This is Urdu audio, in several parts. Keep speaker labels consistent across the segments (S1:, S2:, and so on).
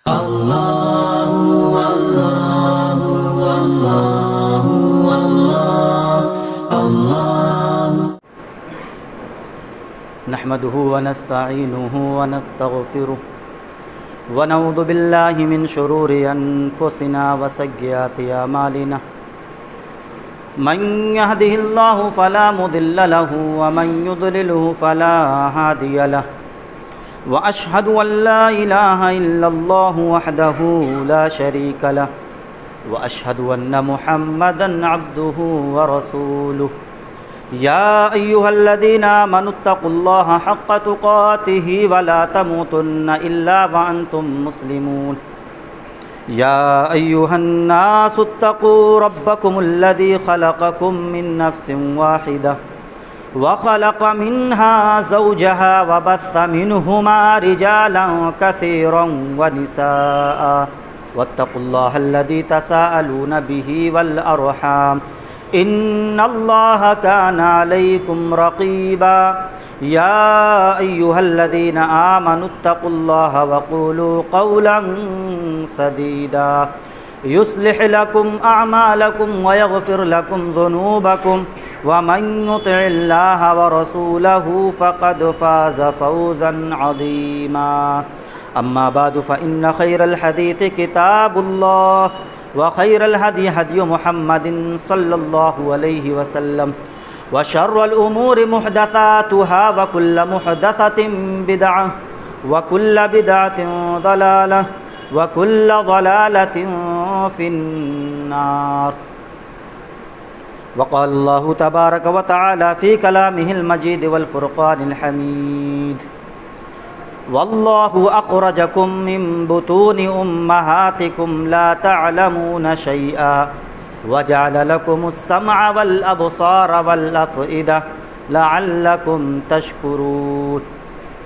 S1: نحمده ونستعينه ونستغفره ونعوذ بالله من شرور أنفسنا وسيئات أعمالنا من يهده الله فلا مضل له ومن يضلله فلا هادي له وأشهد أن لا إله إلا الله وحده لا شريك له وأشهد أن محمدًا عبده ورسوله يا أيها الذين آمنوا اتقوا الله حق تقاته ولا تموتن إلا وأنتم مسلمون يا أيها الناس اتقوا ربكم الذي خلقكم من نفس واحدة وخلق منها زوجها وبث منهما رجالا كثيرا ونساء واتقوا الله الذي تساءلون به والأرحام إن الله كان عليكم رقيبا يا أيها الذين آمنوا اتقوا الله وقولوا قولا سديدا يصلح لكم أعمالكم ويغفر لكم ذنوبكم ومن يطع الله ورسوله فقد فاز فوزا عظيما أما بعد فإن خير الحديث كتاب الله وخير الهدي هدي محمد صلى الله عليه وسلم وشر الأمور محدثاتها وكل محدثة بدعة وكل بدعة ضلالة وكل ضلالة في النار وقال الله تبارك وتعالى في كلامه المجيد والفرقان الحميد والله أخرجكم من بطون أمهاتكم لا تعلمون شيئا وجعل لكم السمع والأبصار والأفئدة لعلكم تشكرون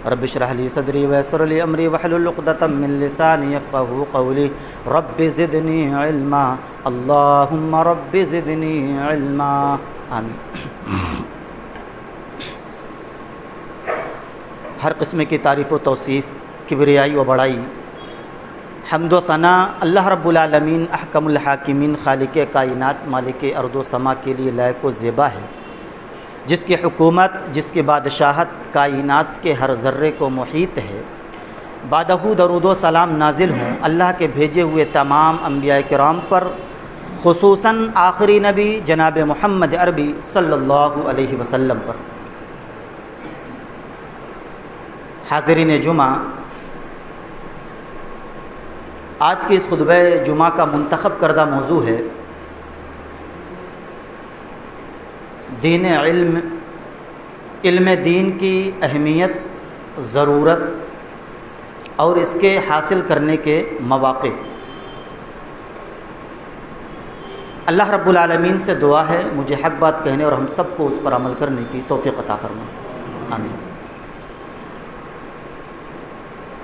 S1: رب اشرح لي صدري ويسر لي أمري واحلل عقدة من لساني يفقهوا قولي رب زدني علما اللهم رب زدني علما آمين. ہر قسم کی تعریف و توصیف، کبریائی و بڑائی، حمد و ثناء اللہ رب العالمین احکم الحاکمین خالق کائنات مالک ارض و سما کے لیے لائق و زیبا ہے، جس کی حکومت، جس کی بادشاہت کائنات کے ہر ذرے کو محیط ہے. بعدہ درود و سلام نازل ہوں اللہ کے بھیجے ہوئے تمام انبیاء کرام پر، خصوصاً آخری نبی جناب محمد عربی صلی اللہ علیہ وسلم پر. حاضرین جمعہ، آج کی اس خطبہ جمعہ کا منتخب کردہ موضوع ہے دین علم دین کی اہمیت، ضرورت اور اس کے حاصل کرنے کے مواقع. اللہ رب العالمین سے دعا ہے مجھے حق بات کہنے اور ہم سب کو اس پر عمل کرنے کی توفیق عطا فرمائے، آمین.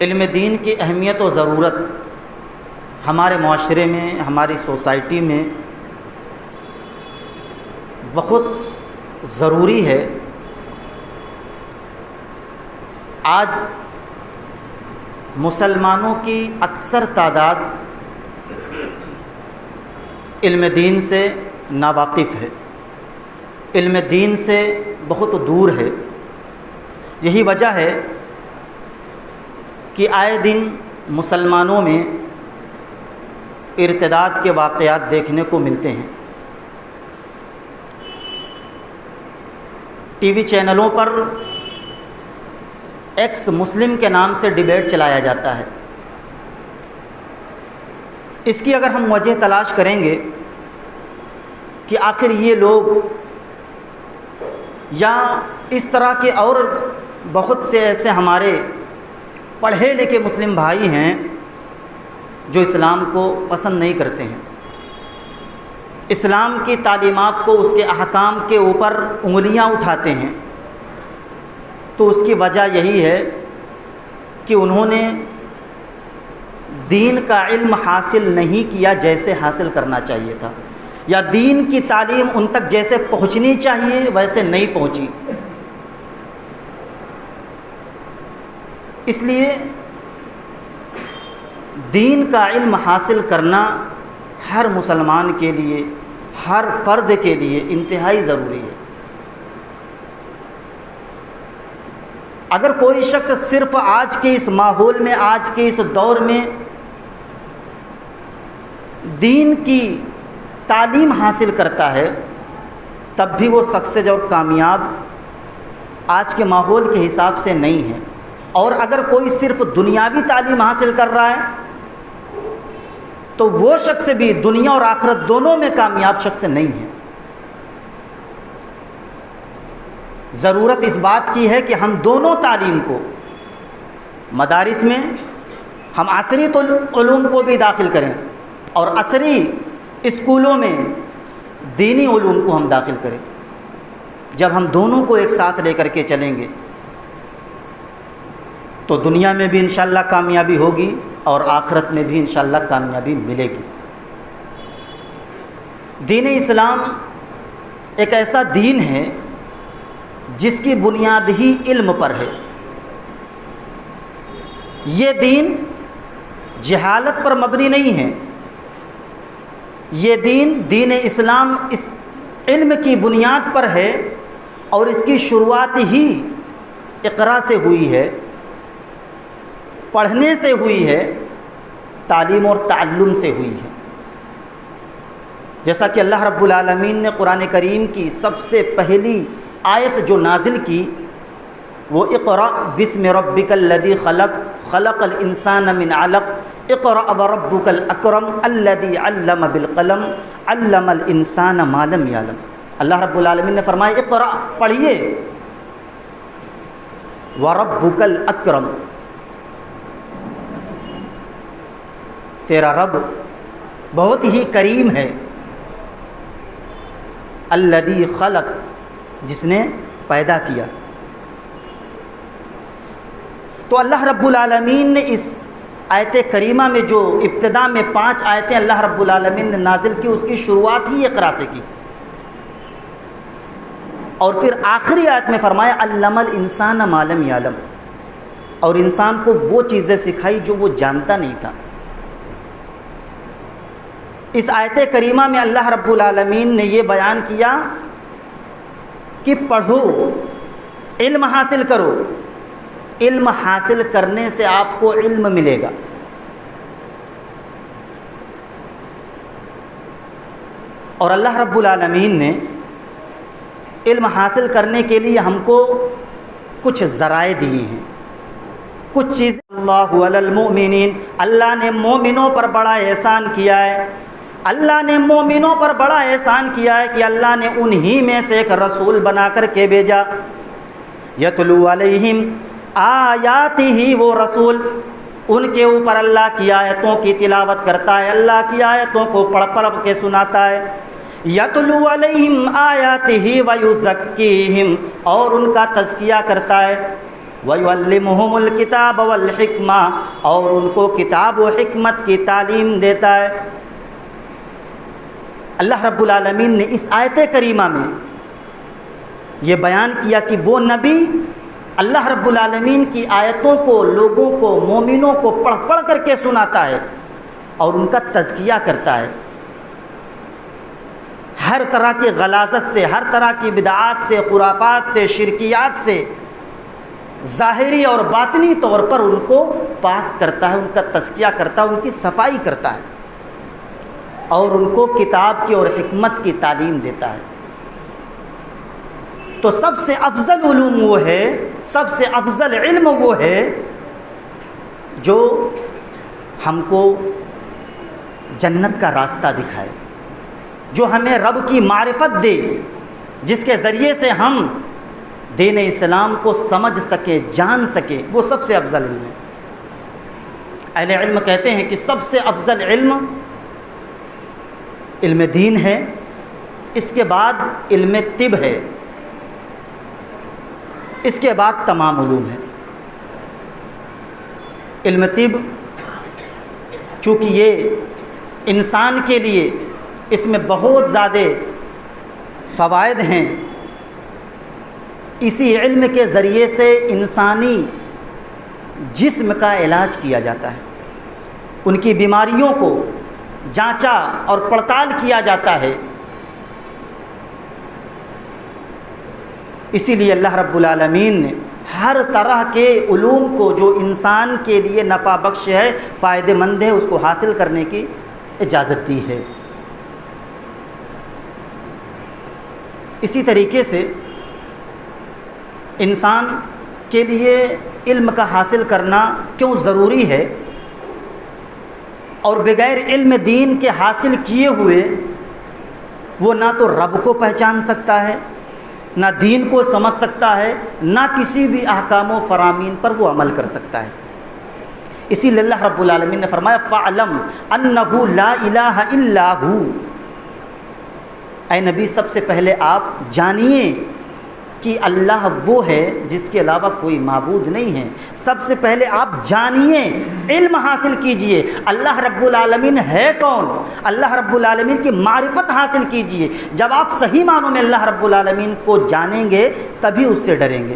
S1: علم دین کی اہمیت و ضرورت ہمارے معاشرے میں، ہماری سوسائٹی میں بہت ضروری ہے. آج مسلمانوں کی اکثر تعداد علم دین سے ناواقف ہے، علم دین سے بہت دور ہے. یہی وجہ ہے کہ آئے دن مسلمانوں میں ارتداد کے واقعات دیکھنے کو ملتے ہیں. ٹی وی چینلوں پر ایکس مسلم کے نام سے ڈیبیٹ چلایا جاتا ہے. اس کی اگر ہم وجہ تلاش کریں گے کہ آخر یہ لوگ یا اس طرح کے اور بہت سے ایسے ہمارے پڑھے لکھے مسلم بھائی ہیں جو اسلام کو پسند نہیں کرتے ہیں، اسلام کی تعلیمات کو، اس کے احکام کے اوپر انگلیاں اٹھاتے ہیں، تو اس کی وجہ یہی ہے کہ انہوں نے دین کا علم حاصل نہیں کیا جیسے حاصل کرنا چاہیے تھا، یا دین کی تعلیم ان تک جیسے پہنچنی چاہیے ویسے نہیں پہنچی. اس لیے دین کا علم حاصل کرنا ہر مسلمان کے لیے، ہر فرد کے لیے انتہائی ضروری ہے۔ اگر کوئی شخص صرف آج کے اس ماحول میں، آج کے اس دور میں دین کی تعلیم حاصل کرتا ہے، تب بھی وہ سکسیس اور کامیاب آج کے ماحول کے حساب سے نہیں ہے۔ اور اگر کوئی صرف دنیاوی تعلیم حاصل کر رہا ہے تو وہ شخص بھی دنیا اور آخرت دونوں میں کامیاب شخص نہیں ہے۔ ضرورت اس بات کی ہے کہ ہم دونوں تعلیم کو مدارس میں ہم عصری علوم کو بھی داخل کریں اور عصری اسکولوں میں دینی علوم کو ہم داخل کریں۔ جب ہم دونوں کو ایک ساتھ لے کر کے چلیں گے تو دنیا میں بھی انشاءاللہ کامیابی ہوگی اور آخرت میں بھی انشاءاللہ کامیابی ملے گی۔ دین اسلام ایک ایسا دین ہے جس کی بنیاد ہی علم پر ہے۔ یہ دین جہالت پر مبنی نہیں ہے، یہ دین اسلام اس علم کی بنیاد پر ہے اور اس کی شروعات ہی اقرا سے ہوئی ہے، پڑھنے سے ہوئی ہے، تعلیم اور تعلم سے ہوئی ہے۔ جیسا کہ اللہ رب العالمین نے قرآن کریم کی سب سے پہلی آیت جو نازل کی وہ اقرأ بسم ربک الذی خلق خلق الانسان من علق اقرأ وربک الاکرم الذی علم بالقلم علم الانسان ما لم یعلم۔ اللہ رب العالمین نے فرمایا اقرأ، پڑھیے، وربک الاکرم، تیرا رب بہت ہی کریم ہے، الذی خلق، جس نے پیدا کیا۔ تو اللہ رب العالمین نے اس آیت کریمہ میں جو ابتدا میں 5 آیتیں اللہ رب العالمین نے نازل کی، اس کی شروعات ہی اقرا سے کی، اور پھر آخری آیت میں فرمایا علم الانسان ما لم یعلم، اور انسان کو وہ چیزیں سکھائی جو وہ جانتا نہیں تھا۔ اس آیت کریمہ میں اللہ رب العالمین نے یہ بیان کیا کہ پڑھو، علم حاصل کرو، علم حاصل کرنے سے آپ کو علم ملے گا۔ اور اللہ رب العالمین نے علم حاصل کرنے کے لیے ہم کو کچھ ذرائع دیے ہیں، کچھ چیزیں۔ اللہ علی المؤمنین، اللہ نے مومنوں پر بڑا احسان کیا ہے، اللہ نے مومنوں پر بڑا احسان کیا ہے کہ اللہ نے انہی میں سے ایک رسول بنا کر کے بھیجا، یتلو علیہم آیاتہ، وہ رسول ان کے اوپر اللہ کی آیتوں کی تلاوت کرتا ہے، اللہ کی آیتوں کو پڑھ پڑھ کے سناتا ہے، یتلو علیہم آیاتہ ویزکیہم، اور ان کا تزکیہ کرتا ہے، ویعلمہم الکتاب والحکمہ، اور ان کو کتاب و حکمت کی تعلیم دیتا ہے۔ اللہ رب العالمین نے اس آیت کریمہ میں یہ بیان کیا کہ وہ نبی اللہ رب العالمین کی آیتوں کو لوگوں کو، مومنوں کو پڑھ پڑھ کر کے سناتا ہے اور ان کا تزکیہ کرتا ہے، ہر طرح کی غلاظت سے، ہر طرح کی بدعات سے، خرافات سے، شرکیات سے ظاہری اور باطنی طور پر ان کو پاک کرتا ہے، ان کا تزکیہ کرتا ہے، ان کی صفائی کرتا ہے، اور ان کو کتاب کی اور حکمت کی تعلیم دیتا ہے۔ تو سب سے افضل علوم وہ ہے، سب سے افضل علم وہ ہے جو ہم کو جنت کا راستہ دکھائے، جو ہمیں رب کی معرفت دے، جس کے ذریعے سے ہم دین اسلام کو سمجھ سکے، جان سکے، وہ سب سے افضل علم ہے۔ اہل علم کہتے ہیں کہ سب سے افضل علم علم دین ہے، اس کے بعد علم طب ہے، اس کے بعد تمام علوم ہے۔ علم طب چونکہ یہ انسان کے لیے اس میں بہت زیادہ فوائد ہیں، اسی علم کے ذریعے سے انسانی جسم کا علاج کیا جاتا ہے۔ ان کی بیماریوں کو جانچا اور پڑتال کیا جاتا ہے۔ اسی لیے اللہ رب العالمین نے ہر طرح کے علوم کو جو انسان کے لیے نفع بخش ہے، فائدہ مند ہے، اس کو حاصل کرنے کی اجازت دی ہے۔ اسی طریقے سے انسان کے لیے علم کا حاصل کرنا کیوں ضروری ہے، اور بغیر علم دین کے حاصل کیے ہوئے وہ نہ تو رب کو پہچان سکتا ہے، نہ دین کو سمجھ سکتا ہے، نہ کسی بھی احکام و فرامین پر وہ عمل کر سکتا ہے۔ اسی لیے اللہ رب العالمین نے فرمایا فَعْلَمْ أَنَّهُ لَا إِلَٰهَ إِلَّا هُوَ، اے نبی سب سے پہلے آپ جانیے کہ اللہ وہ ہے جس کے علاوہ کوئی معبود نہیں ہے۔ سب سے پہلے آپ جانیے، علم حاصل کیجئے اللہ رب العالمین ہے کون، اللہ رب العالمین کی معرفت حاصل کیجئے۔ جب آپ صحیح معنوں میں اللہ رب العالمین کو جانیں گے تبھی اس سے ڈریں گے،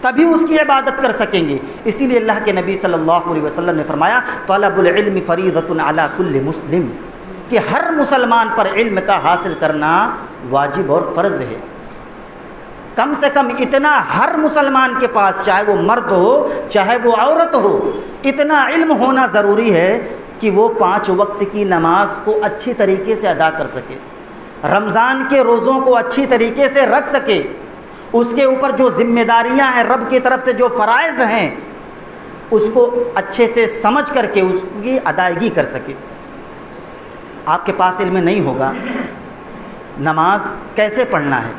S1: تبھی اس کی عبادت کر سکیں گے۔ اسی لیے اللہ کے نبی صلی اللہ علیہ وسلم نے فرمایا طلب العلم فریضۃ علی کل مسلم، کہ ہر مسلمان پر علم کا حاصل کرنا واجب اور فرض ہے۔ کم سے کم اتنا ہر مسلمان کے پاس، چاہے وہ مرد ہو چاہے وہ عورت ہو، اتنا علم ہونا ضروری ہے کہ وہ 5 وقت کی نماز کو اچھی طریقے سے ادا کر سکے، رمضان کے روزوں کو اچھی طریقے سے رکھ سکے، اس کے اوپر جو ذمہ داریاں ہیں رب کی طرف سے جو فرائض ہیں اس کو اچھے سے سمجھ کر کے اس کی ادائیگی کر سکے۔ آپ کے پاس علم نہیں ہوگا نماز کیسے پڑھنا ہے،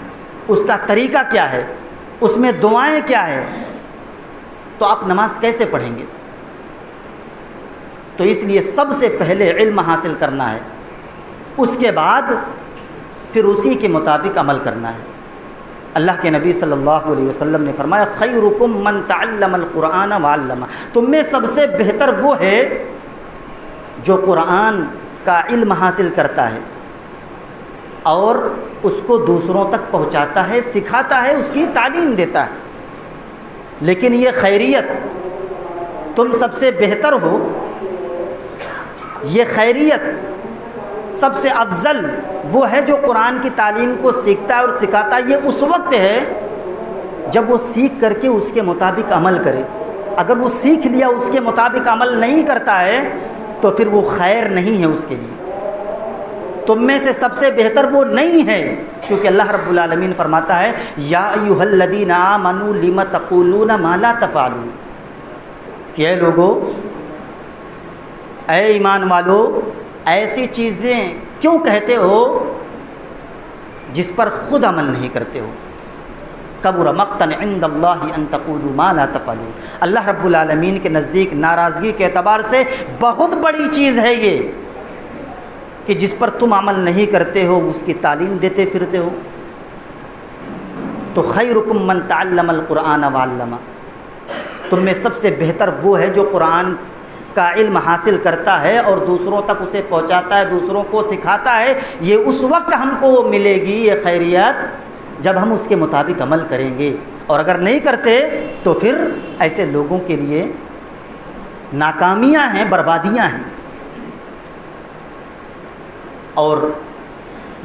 S1: اس کا طریقہ کیا ہے، اس میں دعائیں کیا ہے، تو آپ نماز کیسے پڑھیں گے؟ تو اس لیے سب سے پہلے علم حاصل کرنا ہے، اس کے بعد پھر اسی کے مطابق عمل کرنا ہے۔ اللہ کے نبی صلی اللہ علیہ وسلم نے فرمایا خیرکم من تعلم القرآن وعلمہ، تم میں سب سے بہتر وہ ہے جو قرآن کا علم حاصل کرتا ہے اور اس کو دوسروں تک پہنچاتا ہے، سکھاتا ہے، اس کی تعلیم دیتا ہے۔ لیکن یہ خیریت تم سب سے بہتر ہو، یہ خیریت سب سے افضل وہ ہے جو قرآن کی تعلیم کو سیکھتا ہے اور سکھاتا ہے۔ یہ اس وقت ہے جب وہ سیکھ کر کے اس کے مطابق عمل کرے۔ اگر وہ سیکھ لیا اس کے مطابق عمل نہیں کرتا ہے تو پھر وہ خیر نہیں ہے اس کے لیے۔ تم میں سے سب سے بہتر وہ نہیں ہے، کیونکہ اللہ رب العالمین فرماتا ہے یا ایھا الذین آمنوا لم تقولون ما لا تفعلون، کہ اے لوگو، اے ایمان والو، ایسی چیزیں کیوں کہتے ہو جس پر خود عمل نہیں کرتے ہو۔ کبر مقتا عند اللہ ان تقولوا ما لا تفعلون، اللہ رب العالمین کے نزدیک ناراضگی کے اعتبار سے بہت بڑی چیز ہے یہ کہ جس پر تم عمل نہیں کرتے ہو، اس کی تعلیم دیتے پھرتے ہو۔ تو خیرکم من تعلم القرآن وعلمہ، تم میں سب سے بہتر وہ ہے جو قرآن کا علم حاصل کرتا ہے اور دوسروں تک اسے پہنچاتا ہے، دوسروں کو سکھاتا ہے۔ یہ اس وقت ہم کو ملے گی یہ خیریت جب ہم اس کے مطابق عمل کریں گے، اور اگر نہیں کرتے تو پھر ایسے لوگوں کے لیے ناکامیاں ہیں، بربادیاں ہیں۔ اور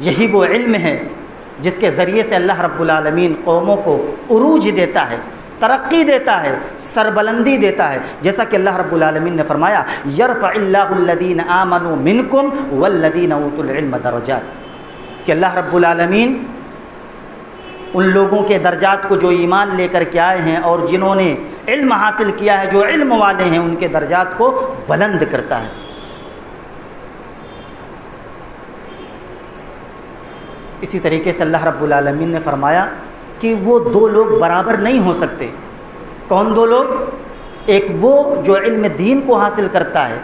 S1: یہی وہ علم ہے جس کے ذریعے سے اللہ رب العالمین قوموں کو عروج دیتا ہے، ترقی دیتا ہے، سربلندی دیتا ہے، جیسا کہ اللہ رب العالمین نے فرمایا یرفع اللہ الذین آمنوا منکم والذین اوتوا العلم درجات، کہ اللہ رب العالمین ان لوگوں کے درجات کو جو ایمان لے کر کے آئے ہیں اور جنہوں نے علم حاصل کیا ہے، جو علم والے ہیں، ان کے درجات کو بلند کرتا ہے۔ اسی طریقے سے اللہ رب العالمین نے فرمایا کہ وہ 2 لوگ برابر نہیں ہو سکتے۔ کون 2 لوگ؟ ایک وہ جو علم دین کو حاصل کرتا ہے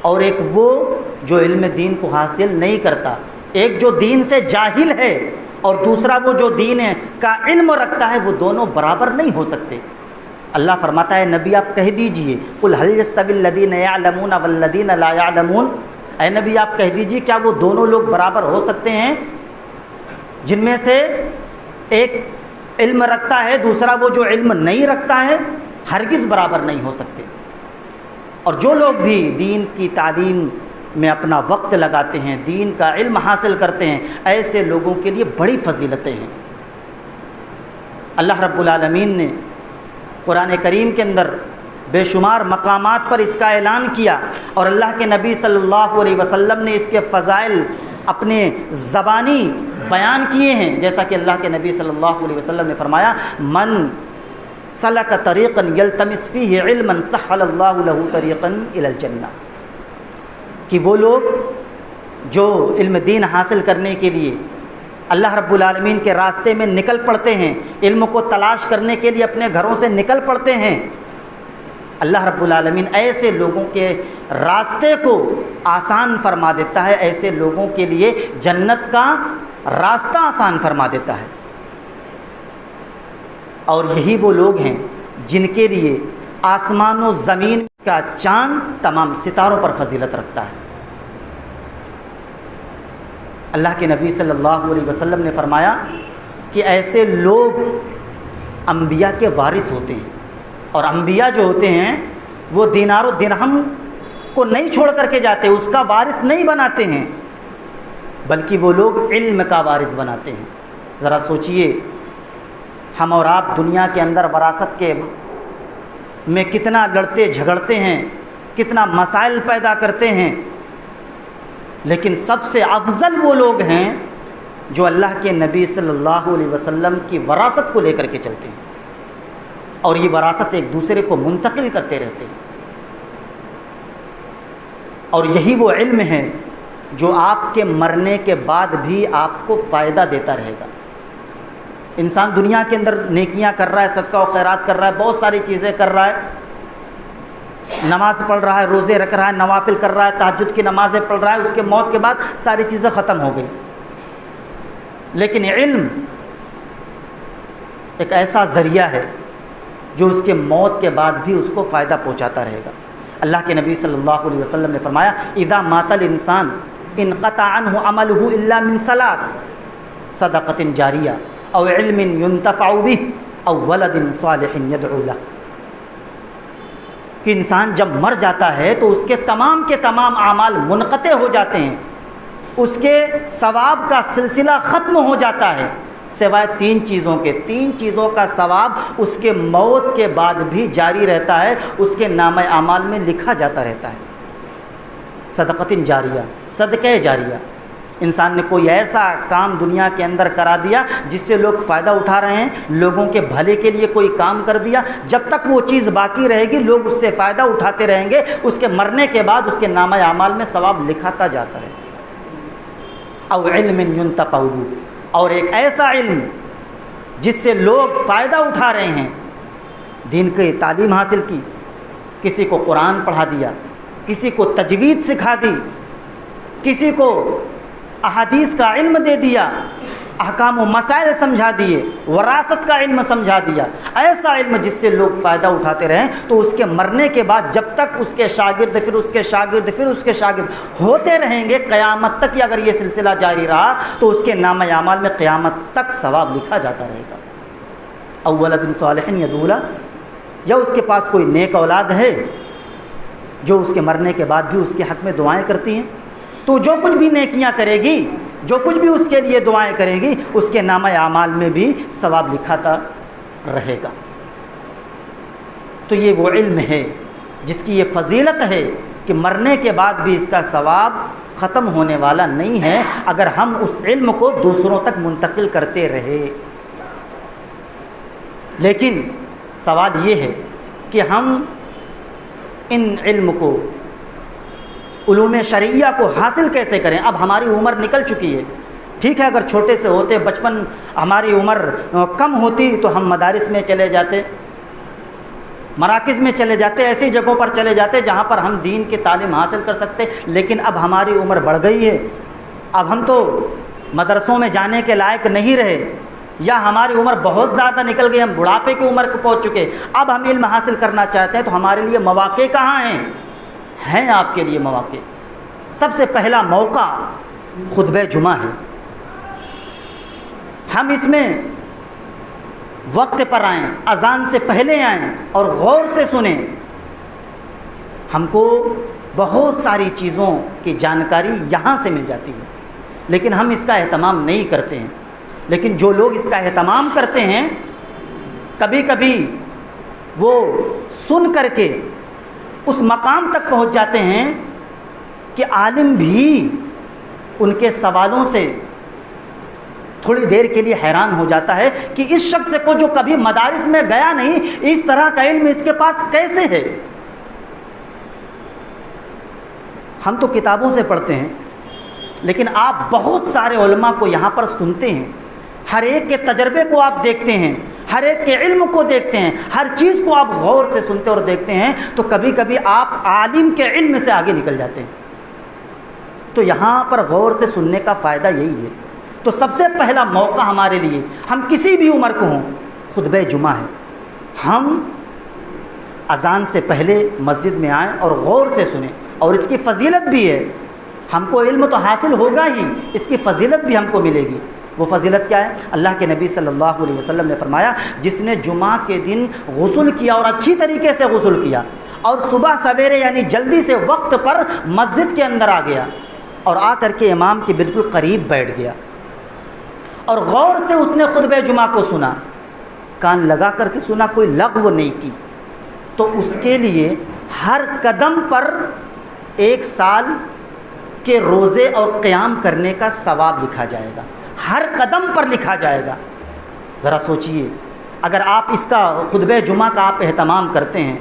S1: اور ایک وہ جو علم دین کو حاصل نہیں کرتا۔ ایک جو دین سے جاہل ہے اور دوسرا وہ جو دین کا علم رکھتا ہے، وہ دونوں برابر نہیں ہو سکتے۔ اللہ فرماتا ہے نبی آپ کہہ دیجئے قل هل يستوي الذين يعلمون والذين لا يعلمون، اے نبی آپ کہہ دیجئے کیا وہ دونوں لوگ برابر ہو سکتے ہیں جن میں سے ایک علم رکھتا ہے دوسرا وہ جو علم نہیں رکھتا ہے؟ ہرگز برابر نہیں ہو سکتے۔ اور جو لوگ بھی دین کی تعلیم میں اپنا وقت لگاتے ہیں، دین کا علم حاصل کرتے ہیں، ایسے لوگوں کے لیے بڑی فضیلتیں ہیں۔ اللہ رب العالمین نے قرآن کریم کے اندر بے شمار مقامات پر اس کا اعلان کیا، اور اللہ کے نبی صلی اللہ علیہ وسلم نے اس کے فضائل اپنے زبانی بیان کیے ہیں، جیسا کہ اللہ کے نبی صلی اللہ علیہ وسلم نے فرمایا من سلک طریقا یلتمس فیہ علما سہل اللہ لہ طریقا الی الجنہ، کہ وہ لوگ جو علم دین حاصل کرنے کے لیے اللہ رب العالمین کے راستے میں نکل پڑتے ہیں، علم کو تلاش کرنے کے لیے اپنے گھروں سے نکل پڑتے ہیں، اللہ رب العالمین ایسے لوگوں کے راستے کو آسان فرما دیتا ہے، ایسے لوگوں کے لیے جنت کا راستہ آسان فرما دیتا ہے۔ اور یہی وہ لوگ ہیں جن کے لیے آسمان و زمین کا چاند تمام ستاروں پر فضیلت رکھتا ہے۔ اللہ کے نبی صلی اللہ علیہ وسلم نے فرمایا کہ ایسے لوگ انبیاء کے وارث ہوتے ہیں، اور انبیاء جو ہوتے ہیں وہ دینار و درہم کو نہیں چھوڑ کر کے جاتے، اس کا وارث نہیں بناتے ہیں، بلکہ وہ لوگ علم کا وارث بناتے ہیں۔ ذرا سوچئے، ہم اور آپ دنیا کے اندر وراثت کے میں کتنا لڑتے جھگڑتے ہیں، کتنا مسائل پیدا کرتے ہیں، لیکن سب سے افضل وہ لوگ ہیں جو اللہ کے نبی صلی اللہ علیہ وسلم کی وراثت کو لے کر کے چلتے ہیں، اور یہ وراثت ایک دوسرے کو منتقل کرتے رہتے ہیں۔ اور یہی وہ علم ہے جو آپ کے مرنے کے بعد بھی آپ کو فائدہ دیتا رہے گا۔ انسان دنیا کے اندر نیکیاں کر رہا ہے، صدقہ و خیرات کر رہا ہے، بہت ساری چیزیں کر رہا ہے، نماز پڑھ رہا ہے، روزے رکھ رہا ہے، نوافل کر رہا ہے، تہجد کی نمازیں پڑھ رہا ہے، اس کے موت کے بعد ساری چیزیں ختم ہو گئی، لیکن علم ایک ایسا ذریعہ ہے جو اس کے موت کے بعد بھی اس کو فائدہ پہنچاتا رہے گا۔ اللہ کے نبی صلی اللہ علیہ وسلم نے فرمایا اذا مات الانسان انقطع عنہ عملہ الا من ثلاث صدقۃ جاریہ او علم ينتفع به او ولد صالح يدعو له، کہ انسان جب مر جاتا ہے تو اس کے تمام اعمال منقطع ہو جاتے ہیں، اس کے ثواب کا سلسلہ ختم ہو جاتا ہے، سوائے تین چیزوں کا ثواب اس کے موت کے بعد بھی جاری رہتا ہے، اس کے نامہ اعمال میں لکھا جاتا رہتا ہے۔ صدقۃ جاریہ، صدقہ جاریہ، انسان نے کوئی ایسا کام دنیا کے اندر کرا دیا جس سے لوگ فائدہ اٹھا رہے ہیں، لوگوں کے بھلے کے لیے کوئی کام کر دیا، جب تک وہ چیز باقی رہے گی لوگ اس سے فائدہ اٹھاتے رہیں گے، اس کے مرنے کے بعد اس کے نامہ اعمال میں ثواب لکھاتا جاتا رہے گا۔ او علم ينتفع به، اور ایک ایسا علم جس سے لوگ فائدہ اٹھا رہے ہیں، دین کی تعلیم حاصل کی، کسی کو قرآن پڑھا دیا، کسی کو تجوید سکھا دی، کسی کو احادیث کا علم دے دیا، احکام و مسائل سمجھا دیے، وراثت کا علم سمجھا دیا، ایسا علم جس سے لوگ فائدہ اٹھاتے رہیں، تو اس کے مرنے کے بعد جب تک اس کے شاگرد پھر اس کے شاگرد پھر اس کے شاگرد ہوتے رہیں گے، قیامت تک ہی اگر یہ سلسلہ جاری رہا تو اس کے نامہ اعمال میں قیامت تک ثواب لکھا جاتا رہے گا۔ او ولد صالح يدعو له، یا اس کے پاس کوئی نیک اولاد ہے جو اس کے مرنے کے بعد بھی اس کے حق میں دعائیں کرتی ہیں، تو جو کچھ بھی نیکیاں کرے گی، جو کچھ بھی اس کے لیے دعائیں کرے گی، اس کے نامہ اعمال میں بھی ثواب لکھاتا رہے گا۔ تو یہ وہ علم ہے جس کی یہ فضیلت ہے کہ مرنے کے بعد بھی اس کا ثواب ختم ہونے والا نہیں ہے اگر ہم اس علم کو دوسروں تک منتقل کرتے رہے۔ لیکن سوال یہ ہے کہ ہم ان علم کو، علوم شرعیہ کو حاصل کیسے کریں؟ اب ہماری عمر نکل چکی ہے، ٹھیک ہے، اگر چھوٹے سے ہوتے، بچپن ہماری عمر کم ہوتی تو ہم مدارس میں چلے جاتے، مراکز میں چلے جاتے، ایسی جگہوں پر چلے جاتے جہاں پر ہم دین کی تعلیم حاصل کر سکتے، لیکن اب ہماری عمر بڑھ گئی ہے، اب ہم تو مدرسوں میں جانے کے لائق نہیں رہے، یا ہماری عمر بہت زیادہ نکل گئی، ہم بڑھاپے کی عمر کو پہنچ چکے، اب ہم علم حاصل کرنا چاہتے ہیں، تو ہمارے لیے مواقع کہاں ہیں آپ کے لیے مواقع۔ سب سے پہلا موقع خطبہ جمعہ ہے، ہم اس میں وقت پر آئیں، اذان سے پہلے آئیں اور غور سے سنیں، ہم کو بہت ساری چیزوں کی جانکاری یہاں سے مل جاتی ہے، لیکن ہم اس کا اہتمام نہیں کرتے ہیں۔ لیکن جو لوگ اس کا اہتمام کرتے ہیں، کبھی کبھی وہ سن کر کے اس مقام تک پہنچ جاتے ہیں کہ عالم بھی ان کے سوالوں سے تھوڑی دیر کے لیے حیران ہو جاتا ہے کہ اس شخص کو جو کبھی مدارس میں گیا نہیں، اس طرح کا علم اس کے پاس کیسے ہے۔ ہم تو کتابوں سے پڑھتے ہیں، لیکن آپ بہت سارے علماء کو یہاں پر سنتے ہیں، ہر ایک کے تجربے کو آپ دیکھتے ہیں، ہر ایک کے علم کو دیکھتے ہیں، ہر چیز کو آپ غور سے سنتے اور دیکھتے ہیں، تو کبھی کبھی آپ عالم کے علم سے آگے نکل جاتے ہیں۔ تو یہاں پر غور سے سننے کا فائدہ یہی ہے۔ تو سب سے پہلا موقع ہمارے لیے، ہم کسی بھی عمر کو ہوں، خطبہ جمعہ ہے۔ ہم اذان سے پہلے مسجد میں آئیں اور غور سے سنیں، اور اس کی فضیلت بھی ہے۔ ہم کو علم تو حاصل ہوگا ہی، اس کی فضیلت بھی ہم کو ملے گی۔ وہ فضیلت کیا ہے؟ اللہ کے نبی صلی اللہ علیہ وسلم نے فرمایا، جس نے جمعہ کے دن غسل کیا اور اچھی طریقے سے غسل کیا، اور صبح سویرے یعنی جلدی سے وقت پر مسجد کے اندر آ گیا، اور آ کر کے امام کے بالکل قریب بیٹھ گیا، اور غور سے اس نے خطبہ جمعہ کو سنا، کان لگا کر کے سنا، کوئی لغو نہیں کی، تو اس کے لیے ہر قدم پر 1 سال کے روزے اور قیام کرنے کا ثواب لکھا جائے گا، ہر قدم پر لکھا جائے گا۔ ذرا سوچئے، اگر آپ اس کا خطبہ جمعہ کا آپ اہتمام کرتے ہیں،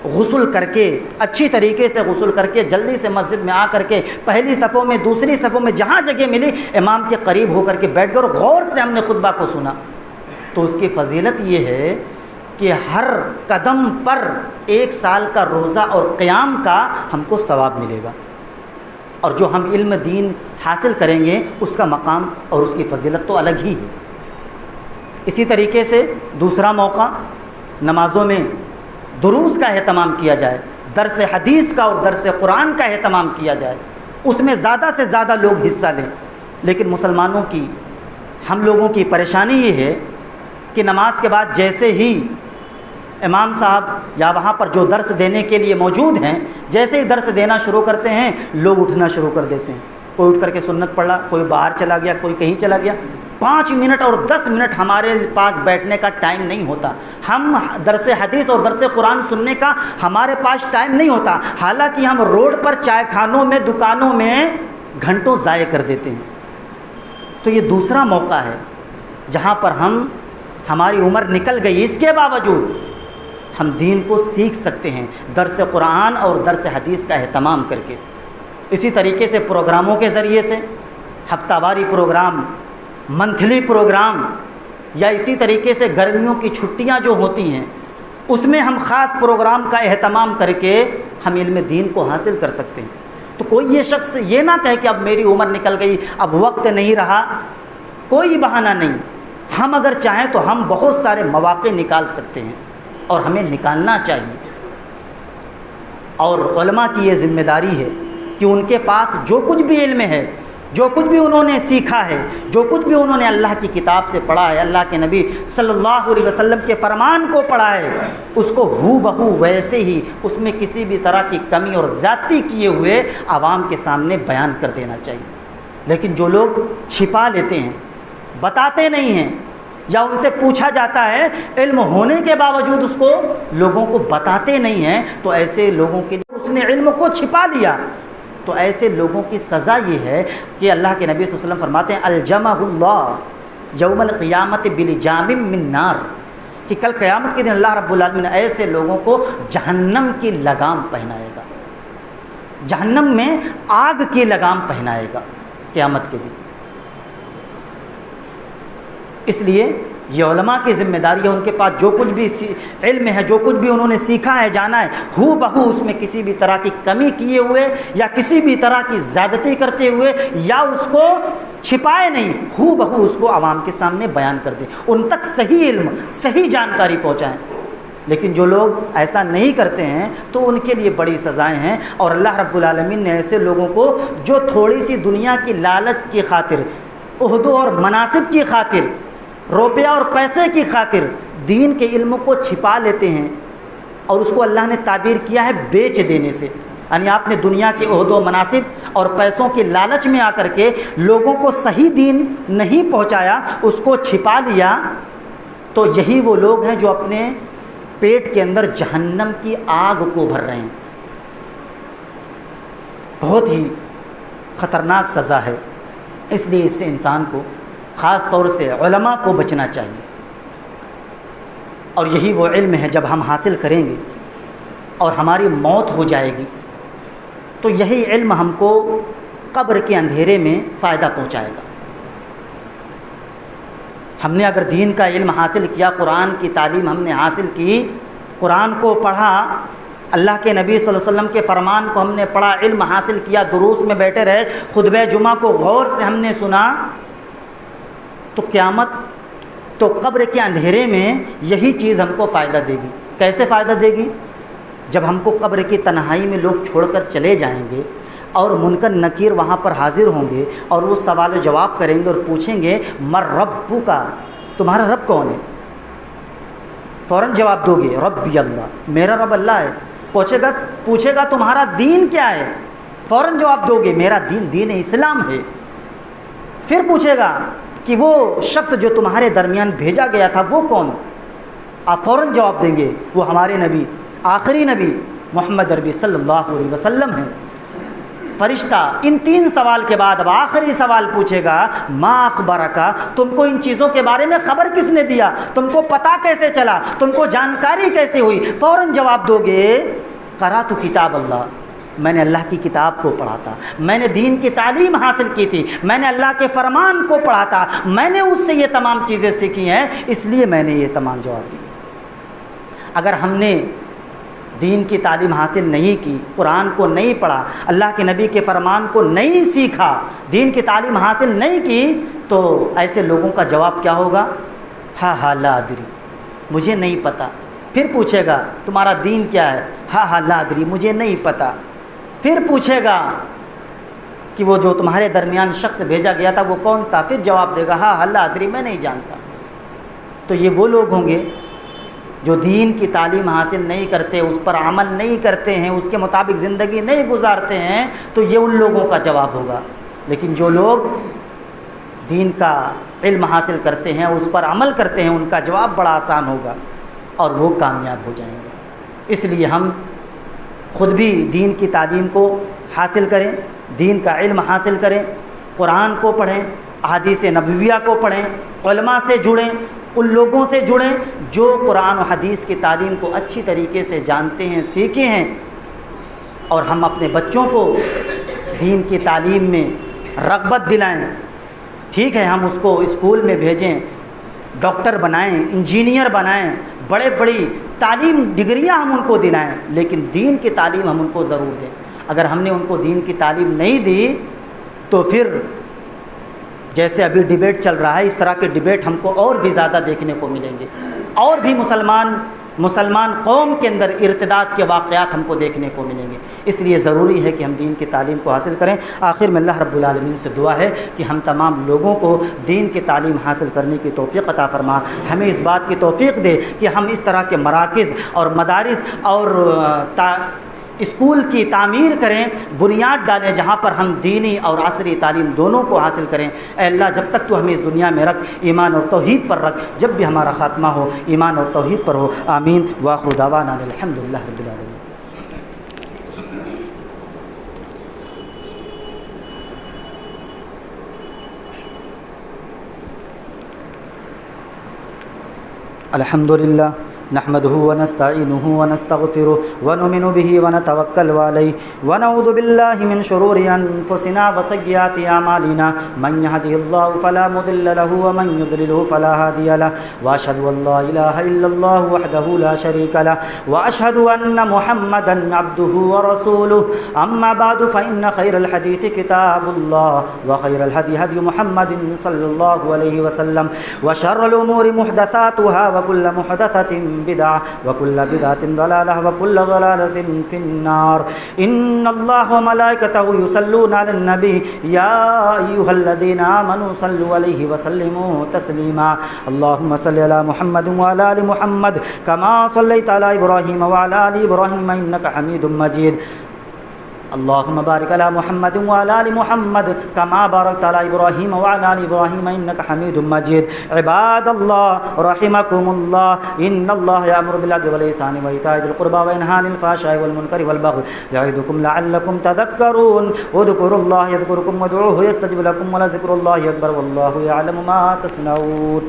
S1: غسل کر کے اچھی طریقے سے غسل کر کے جلدی سے مسجد میں آ کر کے پہلی صفوں میں، دوسری صفوں میں، جہاں جگہ ملی امام کے قریب ہو کر کے بیٹھ گئے اور غور سے ہم نے خطبہ کو سنا، تو اس کی فضیلت یہ ہے کہ ہر قدم پر 1 سال کا روزہ اور قیام کا ہم کو ثواب ملے گا، اور جو ہم علم دین حاصل کریں گے اس کا مقام اور اس کی فضیلت تو الگ ہی ہے۔ اسی طریقے سے دوسرا موقع، نمازوں میں دروس کا اہتمام کیا جائے، درس حدیث کا اور درس قرآن کا اہتمام کیا جائے، اس میں زیادہ سے زیادہ لوگ حصہ لیں۔ لیکن مسلمانوں کی، ہم لوگوں کی پریشانی یہ ہے کہ نماز کے بعد جیسے ہی امام صاحب یا وہاں پر جو درس دینے کے لیے موجود ہیں، جیسے ہی درس دینا شروع کرتے ہیں، لوگ اٹھنا شروع کر دیتے ہیں، کوئی اٹھ کر کے سنت پڑھا، کوئی باہر چلا گیا، کوئی کہیں چلا گیا۔ 5 منٹ اور 10 منٹ ہمارے پاس بیٹھنے کا ٹائم نہیں ہوتا، ہم درس حدیث اور درس قرآن سننے کا ہمارے پاس ٹائم نہیں ہوتا، حالانکہ ہم روڈ پر چائے خانوں میں، دکانوں میں گھنٹوں ضائع کر دیتے ہیں۔ تو یہ دوسرا موقع ہے جہاں پر ہماری عمر نکل گئی، اس کے باوجود ہم دین کو سیکھ سکتے ہیں درس قرآن اور درس حدیث کا اہتمام کر کے۔ اسی طریقے سے پروگراموں کے ذریعے سے، ہفتہ واری پروگرام، منتھلی پروگرام، یا اسی طریقے سے گرمیوں کی چھٹیاں جو ہوتی ہیں، اس میں ہم خاص پروگرام کا اہتمام کر کے ہم علم دین کو حاصل کر سکتے ہیں۔ تو کوئی یہ شخص یہ نہ کہے کہ اب میری عمر نکل گئی، اب وقت نہیں رہا، کوئی بہانہ نہیں۔ ہم اگر چاہیں تو ہم بہت سارے مواقع نکال سکتے ہیں، اور ہمیں نکالنا چاہیے۔ اور علماء کی یہ ذمہ داری ہے کہ ان کے پاس جو کچھ بھی علم ہے، جو کچھ بھی انہوں نے سیکھا ہے، جو کچھ بھی انہوں نے اللہ کی کتاب سے پڑھا ہے، اللہ کے نبی صلی اللہ علیہ وسلم کے فرمان کو پڑھا ہے، اس کو ہو بہو ویسے ہی، اس میں کسی بھی طرح کی کمی اور زیادتی کیے ہوئے عوام کے سامنے بیان کر دینا چاہیے۔ لیکن جو لوگ چھپا لیتے ہیں، بتاتے نہیں ہیں، یا ان سے پوچھا جاتا ہے، علم ہونے کے باوجود اس کو لوگوں کو بتاتے نہیں ہیں، تو ایسے لوگوں کے لیے اس نے علم کو چھپا لیا، تو ایسے لوگوں کی سزا یہ ہے کہ اللہ کے نبی صلی اللہ علیہ وسلم فرماتے ہیں، الجمہ اللہ یوم القیامت بلجام من نار، کہ کل قیامت کے دن اللہ رب العالمین ایسے لوگوں کو جہنم کی لگام پہنائے گا، جہنم میں آگ کی لگام پہنائے گا قیامت کے دن۔ اس لیے یہ علماء کی ذمہ داری ہے، ان کے پاس جو کچھ بھی علم ہے، جو کچھ بھی انہوں نے سیکھا ہے، جانا ہے، ہو بہو اس میں کسی بھی طرح کی کمی کیے ہوئے یا کسی بھی طرح کی زیادتی کرتے ہوئے یا اس کو چھپائے نہیں، ہو بہو اس کو عوام کے سامنے بیان کر دیں، ان تک صحیح علم، صحیح جانکاری پہنچائیں۔ لیکن جو لوگ ایسا نہیں کرتے ہیں تو ان کے لیے بڑی سزائیں ہیں، اور اللہ رب العالمین نے ایسے لوگوں کو جو تھوڑی سی دنیا کی لالچ کی خاطر، عہدوں اور مناصب کی خاطر، روپیہ اور پیسے کی خاطر دین کے علم کو چھپا لیتے ہیں، اور اس کو اللہ نے تعبیر کیا ہے بیچ دینے سے، یعنی آپ نے دنیا کے عہد و مناصب اور پیسوں کے لالچ میں آ کر کے لوگوں کو صحیح دین نہیں پہنچایا، اس کو چھپا لیا، تو یہی وہ لوگ ہیں جو اپنے پیٹ کے اندر جہنم کی آگ کو بھر رہے ہیں۔ بہت ہی خطرناک سزا ہے، اس لیے اس سے انسان کو خاص طور سے علماء کو بچنا چاہیے۔ اور یہی وہ علم ہے جب ہم حاصل کریں گے اور ہماری موت ہو جائے گی تو یہی علم ہم کو قبر کے اندھیرے میں فائدہ پہنچائے گا۔ ہم نے اگر دین کا علم حاصل کیا، قرآن کی تعلیم ہم نے حاصل کی، قرآن کو پڑھا، اللہ کے نبی صلی اللہ علیہ وسلم کے فرمان کو ہم نے پڑھا، علم حاصل کیا، دروس میں بیٹھے رہے، خطبہ جمعہ کو غور سے ہم نے سنا، تو قیامت تو قبر کے اندھیرے میں یہی چیز ہم کو فائدہ دے گی۔ کیسے فائدہ دے گی؟ جب ہم کو قبر کی تنہائی میں لوگ چھوڑ کر چلے جائیں گے اور منکر نکیر وہاں پر حاضر ہوں گے اور وہ سوال و جواب کریں گے اور پوچھیں گے مر ربک کا، تمہارا رب کون ہے؟ فوراً جواب دو گے ربی اللہ، میرا رب اللہ ہے۔ پوچھے گا تمہارا دین کیا ہے؟ فوراً جواب دو گے میرا دین اسلام ہے۔ پھر پوچھے گا کہ وہ شخص جو تمہارے درمیان بھیجا گیا تھا وہ کون؟ آپ فوراً جواب دیں گے وہ ہمارے نبی، آخری نبی محمد عربی صلی اللہ علیہ وسلم ہیں۔ فرشتہ ان 3 سوال کے بعد اب آخری سوال پوچھے گا ما اخبرکا، تم کو ان چیزوں کے بارے میں خبر کس نے دیا؟ تم کو پتہ کیسے چلا؟ تم کو جانکاری کیسے ہوئی؟ فوراً جواب دو گے قرأت کتاب اللہ، میں نے اللہ کی کتاب کو پڑھا تھا، میں نے دین کی تعلیم حاصل کی تھی، میں نے اللہ کے فرمان کو پڑھا تھا، میں نے اس سے یہ تمام چیزیں سیکھی ہیں، اس لیے میں نے یہ تمام جواب دی۔ اگر ہم نے دین کی تعلیم حاصل نہیں کی، قرآن کو نہیں پڑھا، اللہ کے نبی کے فرمان کو نہیں سیکھا، دین کی تعلیم حاصل نہیں کی، تو ایسے لوگوں کا جواب کیا ہوگا؟ ہاں لا ادری، مجھے نہیں پتہ۔ پھر پوچھے گا تمہارا دین کیا ہے؟ ہاں لا ادری، مجھے نہیں پتہ۔ پھر پوچھے گا کہ وہ جو تمہارے درمیان شخص بھیجا گیا تھا وہ کون تھا؟ پھر جواب دے گا ہاں لا ادری، میں نہیں جانتا۔ تو یہ وہ لوگ ہوں گے جو دین کی تعلیم حاصل نہیں کرتے، اس پر عمل نہیں کرتے ہیں، اس کے مطابق زندگی نہیں گزارتے ہیں، تو یہ ان لوگوں کا جواب ہوگا۔ لیکن جو لوگ دین کا علم حاصل کرتے ہیں، اس پر عمل کرتے ہیں، ان کا جواب بڑا آسان ہوگا اور وہ کامیاب ہو جائیں گے۔ اس لیے ہم خود بھی دین کی تعلیم کو حاصل کریں، دین کا علم حاصل کریں، قرآن کو پڑھیں، احادیث نبویہ کو پڑھیں، علماء سے جڑیں، ان لوگوں سے جڑیں جو قرآن و حدیث کی تعلیم کو اچھی طریقے سے جانتے ہیں، سیکھے ہیں، اور ہم اپنے بچوں کو دین کی تعلیم میں رغبت دلائیں۔ ٹھیک ہے ہم اس کو اسکول میں بھیجیں، ڈاکٹر بنائیں، انجینئر بنائیں، بڑی تعلیم ڈگریاں ہم ان کو دلائیں، لیکن دین کی تعلیم ہم ان کو ضرور دیں۔ اگر ہم نے ان کو دین کی تعلیم نہیں دی تو پھر جیسے ابھی ڈیبیٹ چل رہا ہے، اس طرح کے ڈیبیٹ ہم کو اور بھی زیادہ دیکھنے کو ملیں گے، اور بھی مسلمان قوم کے اندر ارتداد کے واقعات ہم کو دیکھنے کو ملیں گے۔ اس لیے ضروری ہے کہ ہم دین کی تعلیم کو حاصل کریں۔ آخر میں اللہ رب العالمین سے دعا ہے کہ ہم تمام لوگوں کو دین کی تعلیم حاصل کرنے کی توفیق عطا فرما، ہمیں اس بات کی توفیق دے کہ ہم اس طرح کے مراکز اور مدارس اور اسکول کی تعمیر کریں، بنیاد ڈالیں جہاں پر ہم دینی اور عصری تعلیم دونوں کو حاصل کریں۔ اے اللہ جب تک تو ہمیں اس دنیا میں رکھ، ایمان اور توحید پر رکھ، جب بھی ہمارا خاتمہ ہو ایمان اور توحید پر ہو۔ آمین۔ وآخر دعوانا الحمدللہ رب العالمین۔ الحمدللہ نحمده ونستعينه ونستغفره ونؤمن به ونتوكل عليه ونعوذ بالله من شرور أنفسنا وسيئات أعمالنا من يهده الله فلا مضل له ومن يضلل فلا هادي له وأشهد أن لا إله إلا الله وحده لا شريك له وأشهد أن محمدا عبده ورسوله أما بعد فإن خير الحديث كتاب الله وخير الهدي هدي محمد صلى الله عليه وسلم وشر الأمور محدثاتها وكل محدثة بدعة وكل بدعة ضلالة وكل ضلالة في النار. إن الله وملائكته يصلون على النبي يا أيها الذين آمنوا صلوا عليه وسلموا تسليما. اللهم صل على محمد وعلى آل محمد كما صليت على إبراهيم وعلى آل إبراهيم إنك حميد مجيد. اللهم بارك على محمد وعلى آل محمد كما باركت على إبراهيم وعلى آل إبراهيم إنك حميد مجيد. عباد الله رحمكم الله، إن الله يأمر بالعدل والإحسان وإيتاء ذي القربى وينهى عن الفحشاء والمنكر والبغي يعظكم لعلكم تذكرون. اذكروا الله يذكركم وادعوه يستجب لكم ولذكر الله أكبر والله يعلم ما تصنعون.